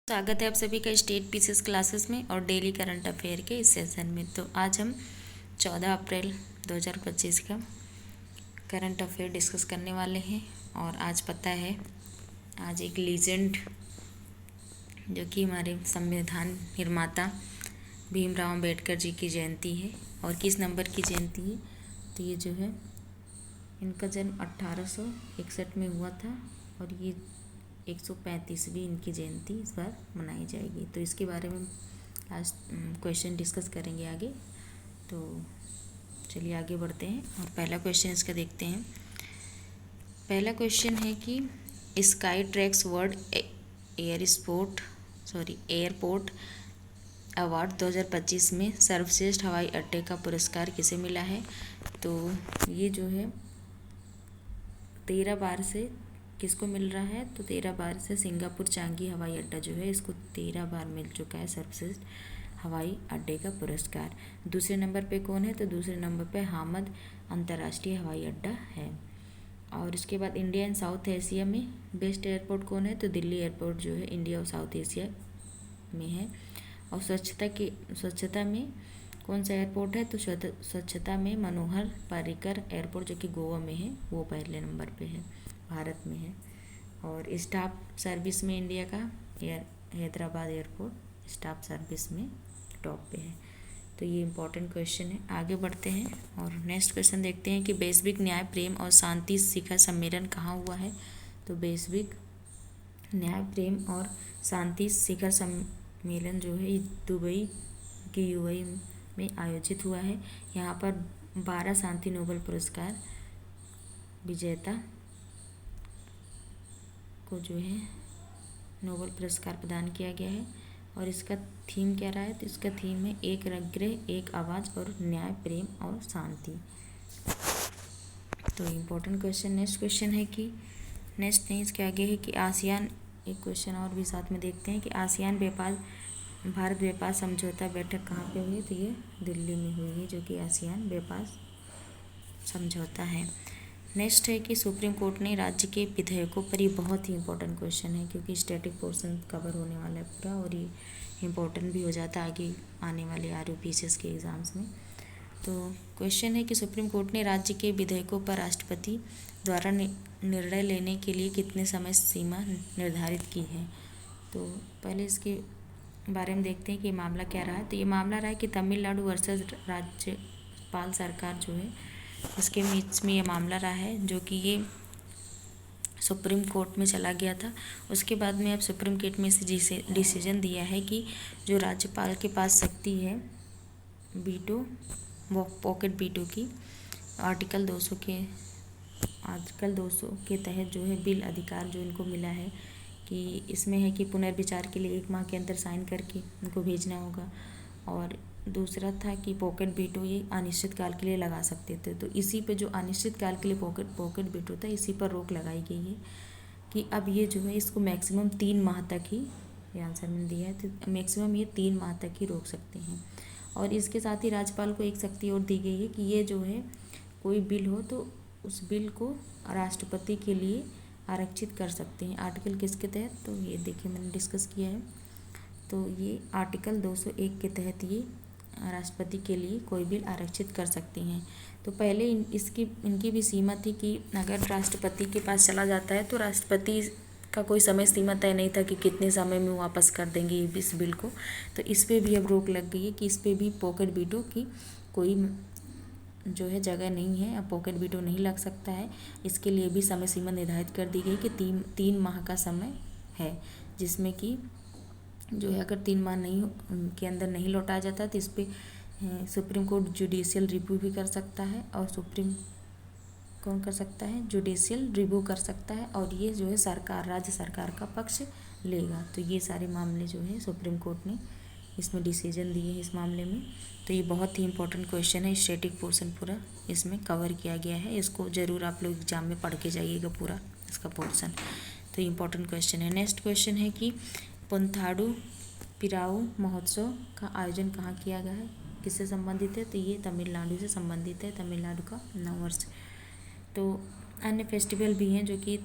स्वागत है आप सभी का स्टेट पीसीएस क्लासेस में और डेली करंट अफेयर के इस सेशन में। तो आज हम 14 अप्रैल 2025 का करंट अफेयर डिस्कस करने वाले हैं। और आज पता है, आज एक लीजेंड जो कि हमारे संविधान निर्माता भीमराव अंबेडकर जी की जयंती है। और किस नंबर की जयंती है? तो ये जो है, इनका जन्म 1861 में हुआ था और ये 135वीं इनकी जयंती इस बार मनाई जाएगी। तो इसके बारे में आज क्वेश्चन डिस्कस करेंगे आगे। तो चलिए आगे बढ़ते हैं और पहला क्वेश्चन इसका देखते हैं। पहला क्वेश्चन है कि sky tracks world airport award 2025 में सर्वश्रेष्ठ हवाई अड्डे का पुरस्कार किसे मिला है? तो ये जो है 13 बार से किसको मिल रहा है? तो 13 बार से सिंगापुर चांगी हवाई अड्डा जो है, इसको 13 बार मिल चुका है सर्वश्रेष्ठ हवाई अड्डे का पुरस्कार। दूसरे नंबर पे कौन है? तो दूसरे नंबर पे हामद अंतर्राष्ट्रीय हवाई अड्डा है। और इसके बाद इंडिया एंड साउथ एशिया में बेस्ट एयरपोर्ट कौन है? तो दिल्ली एयरपोर्ट जो है इंडिया और साउथ एशिया में है। और स्वच्छता में कौन सा एयरपोर्ट है? तो स्वच्छता में मनोहर पर्रिकर एयरपोर्ट जो कि गोवा में है, वो पहले नंबर पे है, भारत में है। और स्टाफ सर्विस में इंडिया का हैदराबाद एयरपोर्ट स्टाफ सर्विस में टॉप पे है। तो ये इम्पोर्टेंट क्वेश्चन है। आगे बढ़ते हैं और नेक्स्ट क्वेश्चन देखते हैं कि वैश्विक न्याय प्रेम और शांति शिखर सम्मेलन कहाँ हुआ है? तो वैश्विक न्याय प्रेम और शांति शिखर सम्मेलन जो है दुबई के यूएई में आयोजित हुआ है। यहाँ पर 12 शांति नोबेल पुरस्कार विजेता को जो है नोबेल पुरस्कार प्रदान किया गया है। और इसका थीम क्या रहा है? तो इसका थीम है एक रंगग्रह एक आवाज़ और न्याय प्रेम और शांति। तो इम्पोर्टेंट क्वेश्चन। नेक्स्ट क्वेश्चन है कि नेक्स्ट नहीं, इसके आगे है कि आसियान, एक क्वेश्चन और भी साथ में देखते हैं कि आसियान भारत व्यापार समझौता बैठक कहाँ पे हुई? तो ये दिल्ली में हुई है, जो कि आसियान व्यापार समझौता है। नेक्स्ट है कि सुप्रीम कोर्ट ने राज्य के विधेयकों पर, ये बहुत ही इंपॉर्टेंट क्वेश्चन है क्योंकि स्टैटिक पोर्शन कवर होने वाला है पूरा और ये इम्पोर्टेंट भी हो जाता है आगे आने वाले RUPCS के एग्ज़ाम्स में। तो क्वेश्चन है कि सुप्रीम कोर्ट ने राज्य के विधेयकों पर राष्ट्रपति द्वारा निर्णय लेने के लिए कितने समय सीमा निर्धारित की है? तो पहले इसके बारे में देखते हैं कि मामला क्या रहा है। तो ये मामला रहा है कि तमिलनाडु वर्सेस राज्यपाल सरकार जो है, इसके बीच में ये मामला रहा है, जो कि ये सुप्रीम कोर्ट में चला गया था। उसके बाद में अब सुप्रीम कोर्ट में से डिसीजन दिया है कि जो राज्यपाल के पास शक्ति है वीटो, वो पॉकेट वीटो की आर्टिकल 200 के तहत जो है बिल अधिकार जो इनको मिला है कि इसमें है कि पुनर्विचार के लिए 1 माह के अंदर साइन करके उनको भेजना होगा। और दूसरा था कि पॉकेट वीटो ये अनिश्चित काल के लिए लगा सकते थे। तो इसी पे जो अनिश्चित काल के लिए पॉकेट वीटो था, इसी पर रोक लगाई गई है कि अब ये जो है इसको मैक्सिमम 3 माह तक ही, ये आंसर मैंने दिया है, तो मैक्सिमम ये 3 माह तक ही रोक सकते हैं। और इसके साथ ही राज्यपाल को एक शक्ति और दी गई है कि ये जो है कोई बिल हो तो उस बिल को राष्ट्रपति के लिए आरक्षित कर सकते हैं। आर्टिकल किसके तहत? तो ये देखिए मैंने डिस्कस किया है। तो ये आर्टिकल 201 के तहत ये राष्ट्रपति के लिए कोई बिल आरक्षित कर सकते हैं। तो पहले इनकी भी सीमा थी कि अगर राष्ट्रपति के पास चला जाता है तो राष्ट्रपति का कोई समय सीमा तय नहीं था कि कितने समय में वापस कर देंगे इस बिल को। तो इस पर भी अब रोक लग गई है कि इस पर भी पॉकेट वीटो की कोई जो है जगह नहीं है, अब पॉकेट वीटो नहीं लग सकता है। इसके लिए भी समय सीमा निर्धारित कर दी गई कि 3 माह का समय है, जिसमें कि जो है अगर 3 माह नहीं के अंदर नहीं लौटाया जाता तो इस पर सुप्रीम कोर्ट जुडिशियल रिव्यू भी कर सकता है। और कौन कर सकता है? जुडिशियल रिव्यू कर सकता है और ये जो है राज्य सरकार का पक्ष लेगा। तो ये सारे मामले जो है सुप्रीम कोर्ट ने इसमें डिसीजन दिए हैं इस मामले में। तो ये बहुत ही इंपॉर्टेंट क्वेश्चन है, स्टैटिक पोर्शन पूरा इसमें कवर किया गया है। इसको ज़रूर आप लोग एग्जाम में पढ़ के जाइएगा पूरा इसका पोर्शन। तो इम्पोर्टेंट क्वेश्चन है। नेक्स्ट क्वेश्चन है कि पुंथाडु पिराऊ महोत्सव का आयोजन कहाँ किया गया है? किससे संबंधित है? तो ये तमिलनाडु से संबंधित है, तमिलनाडु का नववर्ष। तो अन्य फेस्टिवल भी हैं जो कि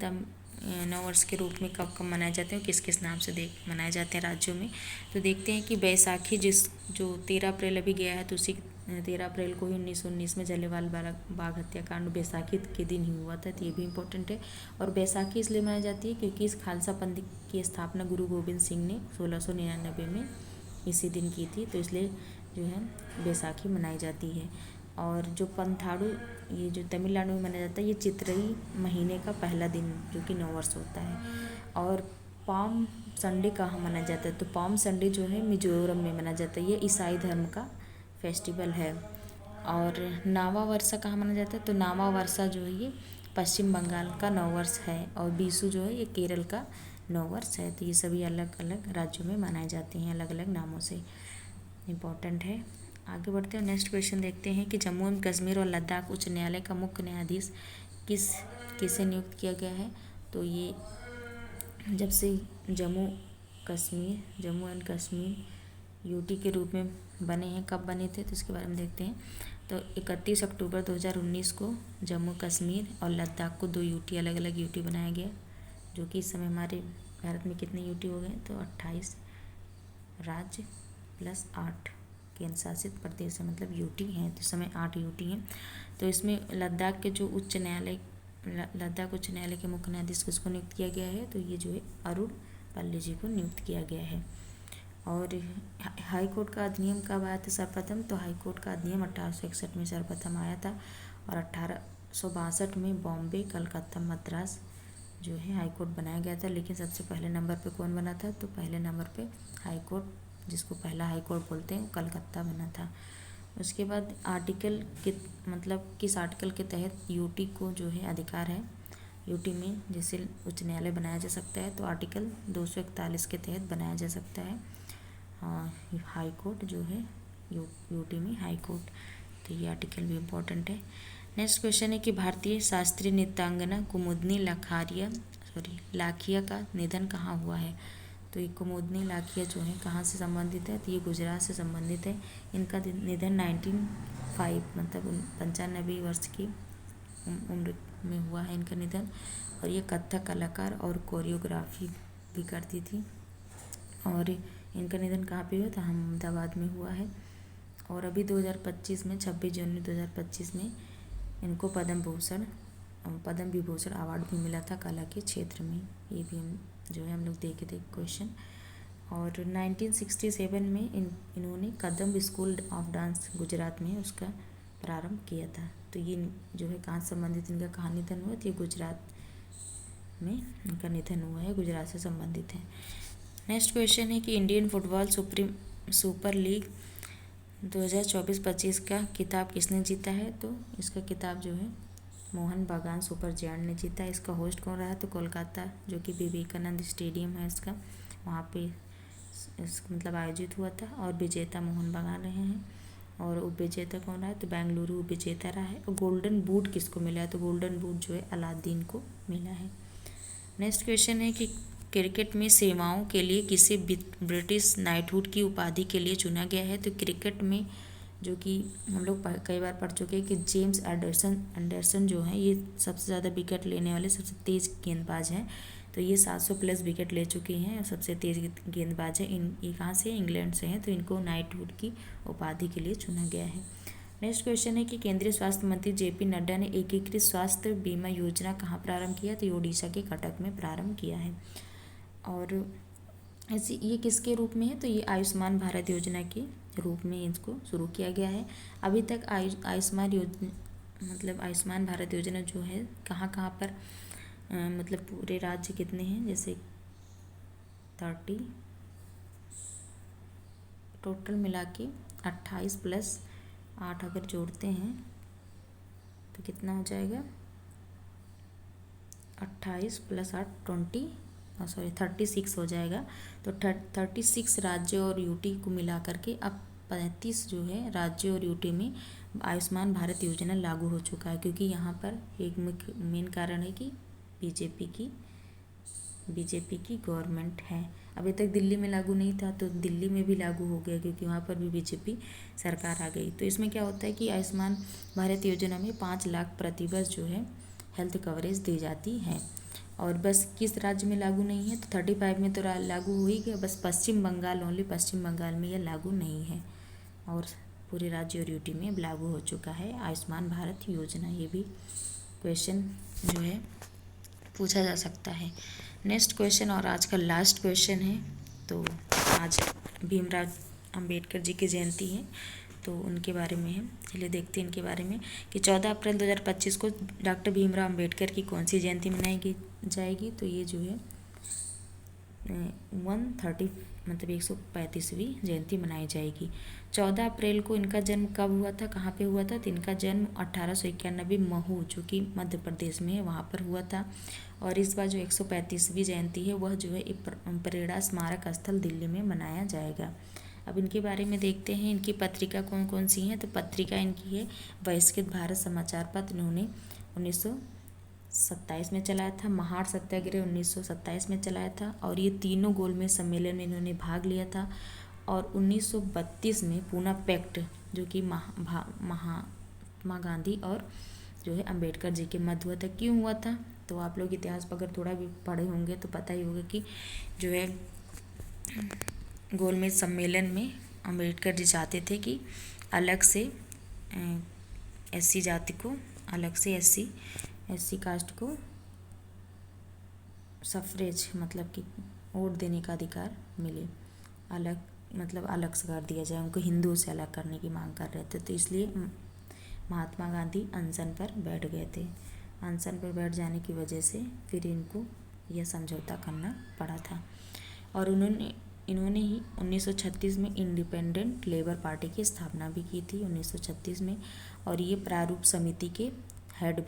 नववर्ष के रूप में कब कब मनाए जाते हैं, किस किस नाम से मनाए जाते हैं राज्यों में। तो देखते हैं कि बैसाखी जो 13 अप्रैल अभी गया है, तो उसी 13 अप्रैल को ही 1919 में जलियांवाला बाग हत्याकांड बैसाखी के दिन ही हुआ था, तो ये भी इम्पोर्टेंट है। और बैसाखी इसलिए मनाई जाती है क्योंकि इस खालसा पंथ की स्थापना गुरु गोविंद सिंह ने 1699 में इसी दिन की थी, तो इसलिए जो है बैसाखी मनाई जाती है। और जो पंथाड़ू, ये जो तमिलनाडु में मनाया जाता है, ये चित्रई महीने का पहला दिन जो कि नववर्ष होता है। और पाम संडे कहाँ मनाया जाता है, तो पाम संडे जो है मिजोरम में मनाया जाता है, ये ईसाई धर्म का फेस्टिवल है। और नावा वर्षा कहाँ मनाया जाता है, तो नावा वर्षा जो है ये पश्चिम बंगाल का नववर्ष है। और बीसू जो है ये केरल का नववर्ष है। तो ये सभी अलग अलग राज्यों में मनाए जाते हैं अलग अलग नामों से, इम्पोर्टेंट है। आगे बढ़ते हैं, नेक्स्ट क्वेश्चन देखते हैं कि जम्मू एवं कश्मीर और लद्दाख उच्च न्यायालय का मुख्य न्यायाधीश किसे नियुक्त किया गया है। तो ये जब से जम्मू एंड कश्मीर यूटी के रूप में बने हैं, कब बने थे तो इसके बारे में देखते हैं। तो 31 अक्टूबर 2019 को जम्मू कश्मीर और लद्दाख को 2 यूटी अलग अलग यूटी बनाया गया, जो कि इस समय हमारे भारत में कितने यूटी हो गए, तो 28 राज्य प्लस 8 केंद्र शासित प्रदेश है, मतलब यूटी हैं, तो इस समय 8 यूटी हैं। तो इसमें लद्दाख के जो लद्दाख उच्च न्यायालय के मुख्य न्यायाधीश किसको नियुक्त किया गया है, तो ये जो है अरुण पल्ली जी को नियुक्त किया गया है। और हाई कोर्ट का अधिनियम कब आया था सर्वप्रथम, तो हाई कोर्ट का अधिनियम 1861 में सर्वप्रथम आया था। और 1862 में बॉम्बे, कलकत्ता, मद्रास जो है हाई कोर्ट बनाया गया था। लेकिन सबसे पहले नंबर पे कौन बना था, तो पहले नंबर पे हाई कोर्ट, जिसको पहला हाई कोर्ट बोलते हैं, कलकत्ता बना था। उसके बाद आर्टिकल के मतलब किस आर्टिकल के तहत यूटी को जो है अधिकार है, यूटी में जैसे उच्च न्यायालय बनाया जा सकता है, तो आर्टिकल 241 के तहत बनाया जा सकता है हाई कोर्ट जो है यूटी में हाई कोर्ट। तो ये आर्टिकल भी इम्पोर्टेंट है। नेक्स्ट क्वेश्चन है कि भारतीय शास्त्रीय नृत्यांगना कुमुदनी लाखिया का निधन कहाँ हुआ है। तो ये कुमुदनी लाखिया जो है कहाँ से संबंधित है, तो ये गुजरात से संबंधित है। इनका निधन 1905 मतलब 95 वर्ष की उम्र में हुआ है इनका निधन। और ये कथक कलाकार और कोरियोग्राफी भी करती थी। और इनका निधन कहाँ पे हुआ था, अहमदाबाद में हुआ है। और अभी 2025 में 26 जनवरी 2025 में इनको पद्म विभूषण अवार्ड भी मिला था कला के क्षेत्र में। ये भी हम लोग देखे थे क्वेश्चन। और 1967 में इन्होंने कदम स्कूल ऑफ डांस गुजरात में उसका प्रारंभ किया था। तो ये जो है कहाँ संबंधित, इनका कहाँ निधन हुआ, तो ये गुजरात में इनका निधन हुआ है, गुजरात से संबंधित है। नेक्स्ट क्वेश्चन है कि इंडियन फुटबॉल सुपर लीग 2024-25 का खिताब किसने जीता है। तो इसका खिताब जो है मोहन बागान सुपर जायंट ने जीता है। इसका होस्ट कौन रहा, तो कोलकाता जो कि विवेकानंद स्टेडियम है इसका, वहाँ पे मतलब आयोजित हुआ था। और विजेता मोहन बागान रहे हैं। और उपविजेता कौन रहा है, तो बेंगलुरु उपविजेता रहा है। और गोल्डन बूट किसको मिला है, तो गोल्डन बूट जो है अलादीन को मिला है। नेक्स्ट क्वेश्चन है कि क्रिकेट में सेवाओं के लिए किसे ब्रिटिश नाइटहुड की उपाधि के लिए चुना गया है। तो क्रिकेट में जो कि हम लोग कई बार पढ़ चुके हैं कि जेम्स एंडरसन जो है ये सबसे ज़्यादा विकेट लेने वाले सबसे तेज़ गेंदबाज हैं। तो ये 700 प्लस विकेट ले चुके हैं और सबसे तेज़ गेंदबाज है। ये कहाँ से, इंग्लैंड से हैं। तो इनको नाइटहुड की उपाधि के लिए चुना गया है। नेक्स्ट क्वेश्चन है कि केंद्रीय स्वास्थ्य मंत्री जेपी नड्डा ने एकीकृत स्वास्थ्य बीमा योजना कहाँ प्रारंभ किया, तो ओडिशा के कटक में प्रारंभ किया है। और ऐसी ये किसके रूप में है, तो ये आयुष्मान भारत योजना के रूप में इसको शुरू किया गया है। अभी तक आयुष्मान भारत योजना जो है कहाँ कहाँ पर मतलब पूरे राज्य कितने हैं, जैसे 30 टोटल मिला के 28 प्लस 8 अगर जोड़ते हैं तो कितना हो जाएगा, 28 प्लस 8 36 हो जाएगा। तो 36 राज्य और यूटी को मिला करके अब 35 जो है राज्य और यूटी में आयुष्मान भारत योजना लागू हो चुका है। क्योंकि यहाँ पर एक मुख्य मेन कारण है कि बीजेपी की गवर्नमेंट है। अभी तक दिल्ली में लागू नहीं था, तो दिल्ली में भी लागू हो गया क्योंकि वहाँ पर भी बीजेपी सरकार आ गई। तो इसमें क्या होता है कि आयुष्मान भारत योजना में 5 लाख प्रतिवर्ष जो है हेल्थ कवरेज दी जाती है। और बस किस राज्य में लागू नहीं है, तो 35 में तो लागू हो ही गया, बस पश्चिम बंगाल, ओनली पश्चिम बंगाल में यह लागू नहीं है, और पूरे राज्य और यूटी में अब लागू हो चुका है आयुष्मान भारत योजना। ये भी क्वेश्चन जो है पूछा जा सकता है। नेक्स्ट क्वेश्चन और आज का लास्ट क्वेश्चन है। तो आज भीमराव अंबेडकर जी की जयंती है, तो उनके बारे में है। चलिए देखते हैं इनके बारे में कि 14 अप्रैल 2025 को डॉक्टर भीमराव अंबेडकर की कौन सी जयंती मनाई जाएगी। तो ये जो है 135वीं जयंती मनाई जाएगी। 14 अप्रैल को इनका जन्म कब हुआ था, कहाँ पे हुआ था, तो इनका जन्म 1891 महू, जो कि मध्य प्रदेश में है, वहाँ पर हुआ था। और इस बार जो 135वीं जयंती है वह जो है परेड स्मारक स्थल दिल्ली में मनाया जाएगा। अब इनके बारे में देखते हैं, इनकी पत्रिका कौन कौन सी हैं। तो पत्रिका इनकी है बहिष्कृत भारत समाचार पत्र, इन्होंने 1927 में चलाया था। महार सत्याग्रह 1927 में चलाया था, और ये तीनों गोलमेज सम्मेलन में इन्होंने भाग लिया था। और 1932 में पूना पैक्ट, जो कि महात्मा गांधी और जो है अंबेडकर जी के मध्य हुआ था। क्यों हुआ था, तो आप लोग इतिहास पर अगर थोड़ा भी पढ़े होंगे तो पता ही होगा कि जो है गोलमेज सम्मेलन में अंबेडकर जी चाहते थे कि अलग से एससी जाति को, अलग से एससी कास्ट को सफरेज मतलब कि वोट देने का अधिकार मिले, अलग मतलब अलग से कर दिया जाए, उनको हिंदुओं से अलग करने की मांग कर रहे थे। तो इसलिए महात्मा गांधी अनशन पर बैठ गए थे। अनशन पर बैठ जाने की वजह से फिर इनको यह समझौता करना पड़ा था। और इन्होंने ही 1936 में इंडिपेंडेंट लेबर पार्टी की स्थापना भी की थी 1936 में। और ये प्रारूप समिति के हेड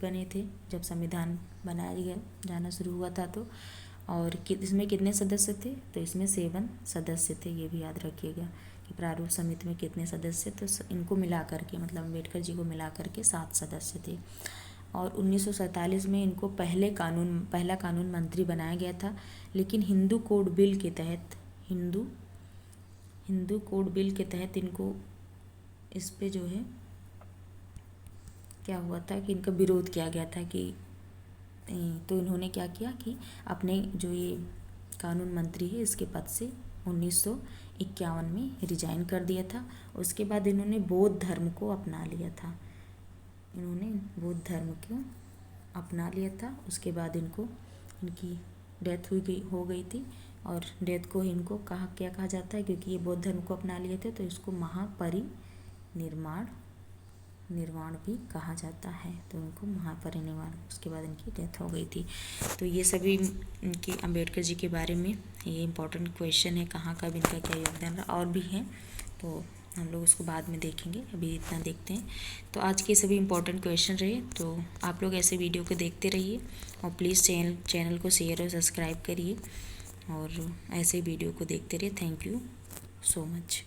बने थे जब संविधान बनाया जाना शुरू हुआ था। तो और इसमें कितने सदस्य थे, तो इसमें 7 सदस्य थे। ये भी याद रखिएगा कि प्रारूप समिति में कितने सदस्य, तो इनको मिला करके मतलब अम्बेडकर जी को मिला करके 7 सदस्य थे। और 1947 में इनको पहला कानून मंत्री बनाया गया था। लेकिन हिंदू कोड बिल के तहत हिंदू कोड बिल के तहत इनको इस पे जो है क्या हुआ था कि इनका विरोध किया गया था कि तो इन्होंने क्या किया कि अपने जो ये कानून मंत्री है इसके पद से 1951 में रिजाइन कर दिया था। उसके बाद इन्होंने बौद्ध धर्म को अपना लिया था। उसके बाद इनकी डेथ हो गई थी। और डेथ को इनको क्या कहा जाता है, क्योंकि ये बौद्ध धर्म को अपना लिए थे तो इसको महापरिनिर्वाण भी कहा जाता है। तो उनको महापरिनिर्वाण, उसके बाद इनकी डेथ हो गई थी। तो ये सभी इनके अम्बेडकर जी के बारे में ये इम्पोर्टेंट क्वेश्चन है, कहाँ कब इनका क्या योगदान रहा। और भी हैं तो हम लोग उसको बाद में देखेंगे, अभी इतना देखते हैं। तो आज के सभी इम्पोर्टेंट क्वेश्चन रहे। तो आप लोग ऐसे वीडियो को देखते रहिए और प्लीज़ चैनल को शेयर और सब्सक्राइब करिए और ऐसे वीडियो को देखते रहिए। Thank you so much.